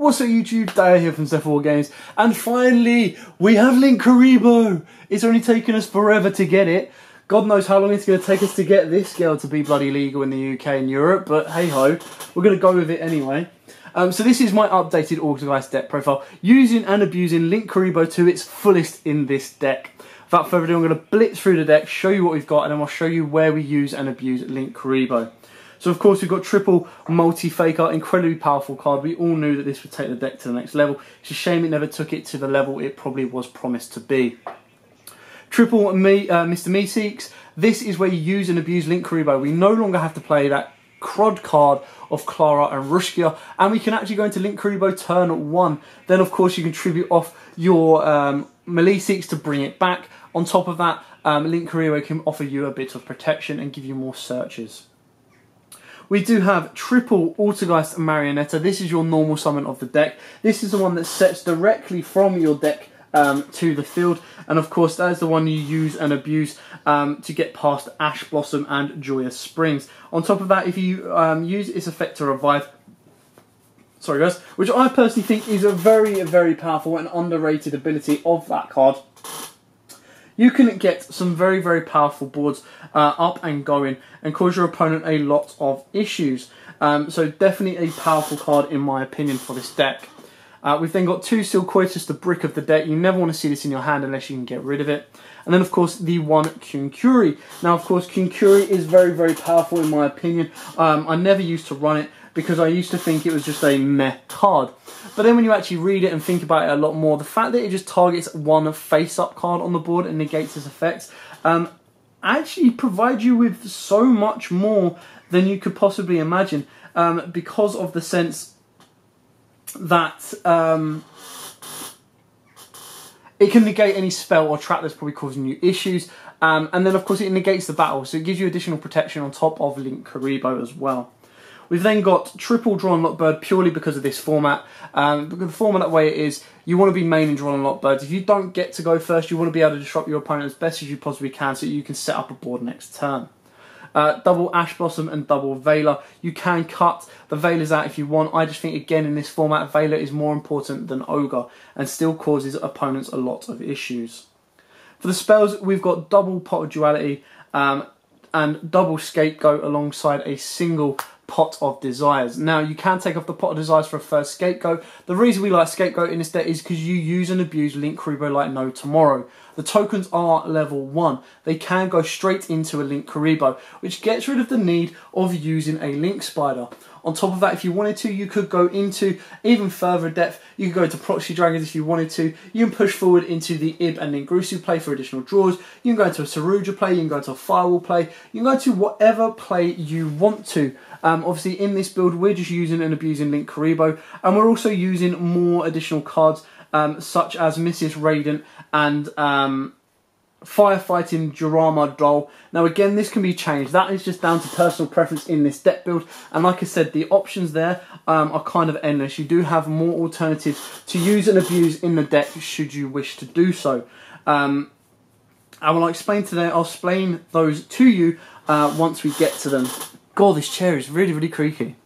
What's up YouTube, Daya here from Zephyr Wargames, and finally we have LINKURIBOH! It's only taken us forever to get it. God knows how long it's going to take us to get this girl to be bloody legal in the UK and Europe, but hey ho, we're going to go with it anyway. So this is my updated Altergeist deck profile, using and abusing LINKURIBOH to its fullest in this deck. Without further ado, I'm going to blitz through the deck, show you what we've got, and then I'll show you where we use and abuse LINKURIBOH. So of course we've got triple multi-faker, incredibly powerful card. We all knew that this would take the deck to the next level. It's a shame it never took it to the level it probably was promised to be. Triple Mr. Meeseeks. This is where you use and abuse LINKURIBOH. We no longer have to play that crud card of Clara and Rushkia, and we can actually go into LINKURIBOH turn 1. Then of course you can tribute off your Meeseeks to bring it back. On top of that, LINKURIBOH can offer you a bit of protection and give you more searches. We do have triple Altergeist and Marionetta. This is your normal summon of the deck. This is the one that sets directly from your deck to the field. And of course, that is the one you use and abuse to get past Ash Blossom and Joyous Springs. On top of that, if you use its effect to revive, sorry guys, which I personally think is a very, very powerful and underrated ability of that card, you can get some very, very powerful boards up and going and cause your opponent a lot of issues. So definitely a powerful card in my opinion for this deck. We've then got two Silcoitus, the brick of the deck. You never want to see this in your hand unless you can get rid of it. And then of course the one Kunkuri. Now of course Kunkuri is very, very powerful in my opinion. I never used to run it because I used to think it was just a meh card. But then when you actually read it and think about it a lot more, the fact that it just targets one face-up card on the board and negates its effects actually provides you with so much more than you could possibly imagine, because of the sense that it can negate any spell or trap that's probably causing you issues, and then of course it negates the battle, so it gives you additional protection on top of LINKURIBOH as well. We've then got triple Draw and Lock Bird purely because of this format. Because the format that way it is, you want to be main in Draw and Lock Birds. If you don't get to go first, you want to be able to disrupt your opponent as best as you possibly can so you can set up a board next turn. Double Ash Blossom and double Veiler. You can cut the Veilers out if you want. I just think again in this format, Veiler is more important than Ogre and still causes opponents a lot of issues. For the spells, we've got double Pot of Duality and double Scapegoat alongside a single Pot of Desires. Now you can take off the Pot of Desires for a first Scapegoat. The reason we like Scapegoat in this deck is because you use and abuse LINKURIBOH like no tomorrow. The tokens are level 1. They can go straight into a LINKURIBOH, which gets rid of the need of using a Link Spider. On top of that, if you wanted to, you could go into even further depth. You could go to Proxy Dragons if you wanted to. You can push forward into the Ib and Ningrusu play for additional draws. You can go into a Saruja play. You can go into a Firewall play. You can go to whatever play you want to. Obviously, in this build, we're just using and abusing LINKURIBOH, and we're also using more additional cards such as Mrs. Radiant and Firefighting Jarama Doll. Now again, this can be changed. That is just down to personal preference in this deck build, and like I said, the options there are kind of endless. You do have more alternatives to use and abuse in the deck should you wish to do so. I will explain today. I'll explain those to you once we get to them. God, this chair is really, really creaky.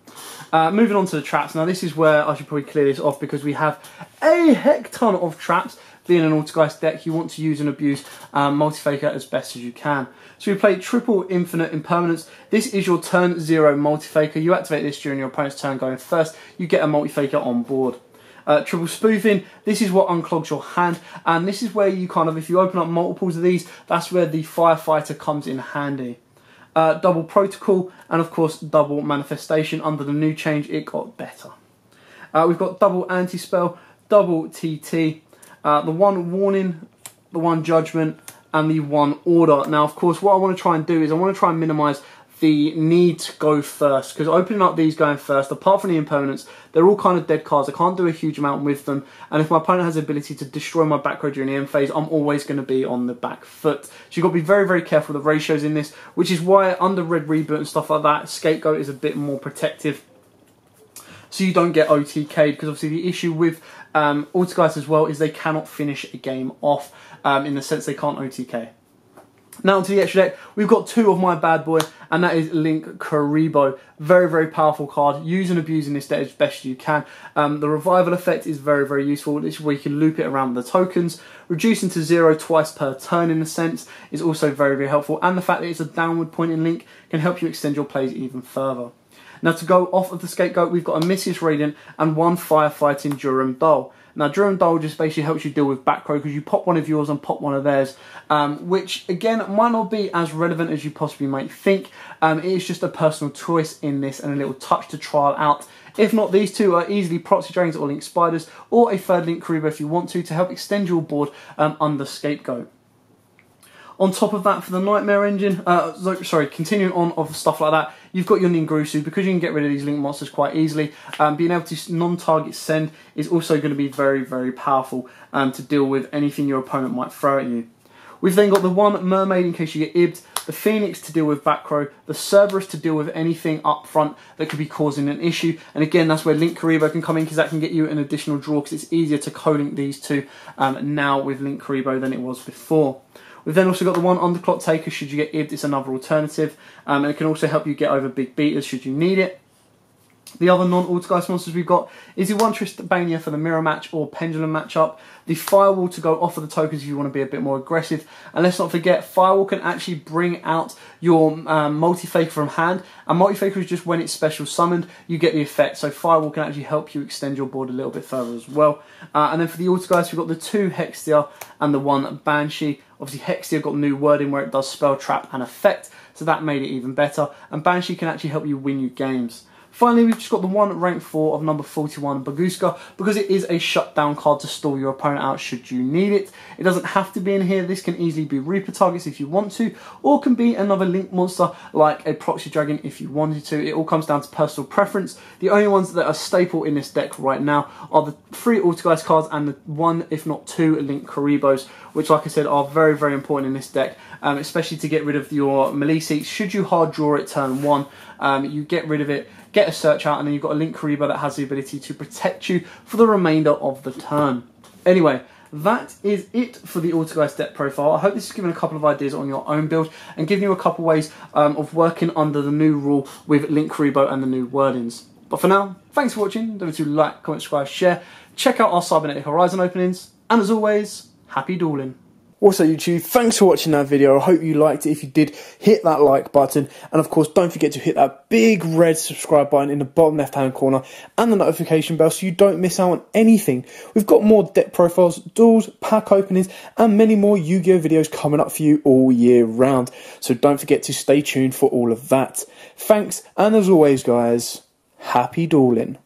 Moving on to the traps. Now this is where I should probably clear this off because we have a heck ton of traps. Being an Altergeist deck, you want to use and abuse multi-faker as best as you can. So we play triple Infinite Impermanence. This is your turn 0 multi-faker. You activate this during your opponent's turn going first. You get a multi-faker on board. Triple Spoofing. This is what unclogs your hand, and this is where you kind of, if you open up multiples of these, that's where the Firefighter comes in handy. Double Protocol, and of course double Manifestation. Under the new change, it got better. We've got double Anti-Spell, double TT, the one Warning, the one Judgment, and the one Order. Now, of course, what I want to try and do is I want to try and minimise the need to go first, because opening up these going first, apart from the impermanence, they're all kind of dead cards. I can't do a huge amount with them, and if my opponent has the ability to destroy my back row during the end phase, I'm always going to be on the back foot. So you've got to be very, very careful with the ratios in this, which is why under Red Reboot and stuff like that, Scapegoat is a bit more protective, so you don't get OTK'd, because obviously the issue with Altergeist as well is they cannot finish a game off, in the sense they can't OTK. Now onto the extra deck, we've got two of my bad boy, and that is LINKURIBOH. Very, very powerful card. Use and abuse in this deck as best you can. The revival effect is very, very useful. This is where you can loop it around the tokens. Reducing to 0 twice per turn in a sense is also very, very helpful. And the fact that it's a downward pointing link can help you extend your plays even further. Now to go off of the scapegoat, we've got a Mrs. Radiant and one Firefighting Durandal. Now Durandal just basically helps you deal with back row because you pop one of yours and pop one of theirs, which again might not be as relevant as you possibly might think. It is just a personal choice in this and a little touch to trial out. If not, these two are easily Proxy Dragons or Link Spiders, or a third LINKURIBOH if you want to help extend your board under Scapegoat. On top of that, for the Nightmare Engine, continuing on of stuff like that, you've got your Ningrusu, because you can get rid of these Link monsters quite easily. Being able to non-target send is also going to be very, very powerful to deal with anything your opponent might throw at you. We've then got the one Mermaid in case you get ibbed, the Phoenix to deal with back row, the Cerberus to deal with anything up front that could be causing an issue. And again, that's where LINKURIBOH can come in, because that can get you an additional draw, because it's easier to co-link these two now with LINKURIBOH than it was before. We've then also got the one Underclock Taker. Should you get ibbed, it's another alternative, and it can also help you get over big beaters should you need it. The other non-Altergeist monsters we've got is the one Tristbania for the mirror match or pendulum matchup, the Firewall to go off of the tokens if you want to be a bit more aggressive, and let's not forget Firewall can actually bring out your multi-faker from hand, and multi-faker is just when it's special summoned you get the effect, so Firewall can actually help you extend your board a little bit further as well. And then for the Altergeist we've got the two Hextia and the one Banshee. Obviously Hextia got new wording where it does spell, trap and effect, so that made it even better, and Banshee can actually help you win you games. Finally, we've just got the one rank 4 of number 41 Baguska, because it is a shutdown card to stall your opponent out should you need it. It doesn't have to be in here. This can easily be Reaper targets if you want to, or can be another Link monster like a Proxy Dragon if you wanted to. It all comes down to personal preference. The only ones that are staple in this deck right now are the 3 Altergeist cards and the 1, if not 2, LINKURIBOHs, which, like I said, are very, very important in this deck, especially to get rid of your melee seats. Should you hard draw it turn 1, you get rid of it, get a search out, and then you've got a LINKURIBOH that has the ability to protect you for the remainder of the turn. Anyway, that is it for the Altergeist deck profile. I hope this has given a couple of ideas on your own build and given you a couple ways of working under the new rule with LINKURIBOH and the new wordings. But for now, thanks for watching. Don't forget to like, comment, subscribe, share. Check out our Cybernetic Horizon openings. And as always, happy dueling. Also YouTube, thanks for watching that video. I hope you liked it. If you did, hit that like button. And of course, don't forget to hit that big red subscribe button in the bottom left hand corner and the notification bell so you don't miss out on anything. We've got more deck profiles, duels, pack openings and many more Yu-Gi-Oh videos coming up for you all year round. So don't forget to stay tuned for all of that. Thanks, and as always guys, happy dueling.